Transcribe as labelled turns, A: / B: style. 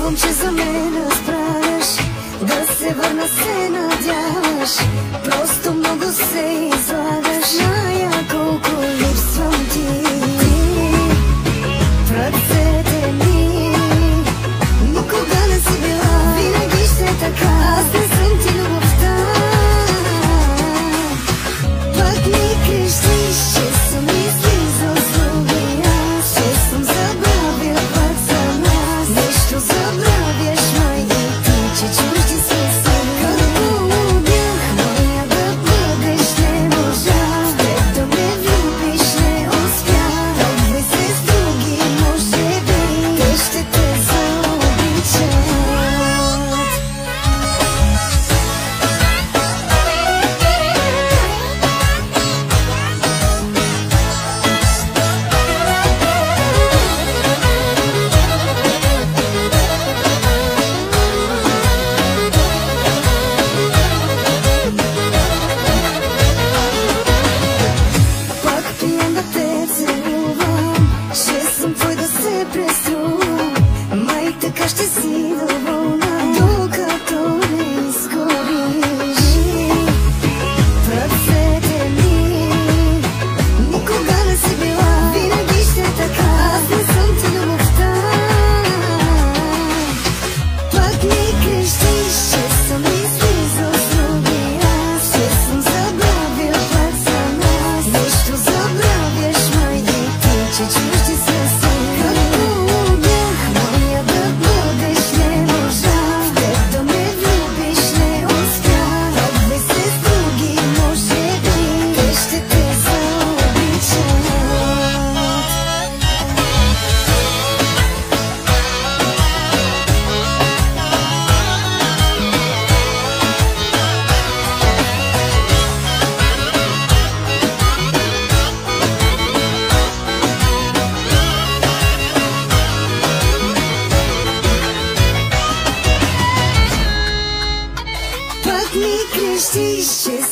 A: Чувам, че за мен разправяш, да се върна се надяваш. Просто много се излагаш, зная колко липсвам ти. В ръцете ми никога не си била, винаги ще е така. Аз не съм ти любовта. Пак ми крещиш, че съм излизал с други аз, че съм забравил пак за нас. Нещо забравяш, май и ти, че чужди се си. Като полудях, моя да бъдеш, не можа. В теб да ме влюбиш, не успя. Тръгвай се с други, може би те ще те заобичат. Пак прием да те целувам, че съм твой да се преструвам. Май така ще си доволна, докато не изгориш. В ръцете ми никога не си била, винаги ще е така. Аз не съм ти любовта. Пак ми крещиш, че съм излизал с други аз, че съм забравил пак за нас. Нещо забравяш, май и ти, че чужди се си. Като полудях, моя да бъдеш, не можа. В теб да ме влюбиш, не успя. Тръгвай се с други, може би те ще те заобичат. Пак ми крещиш, че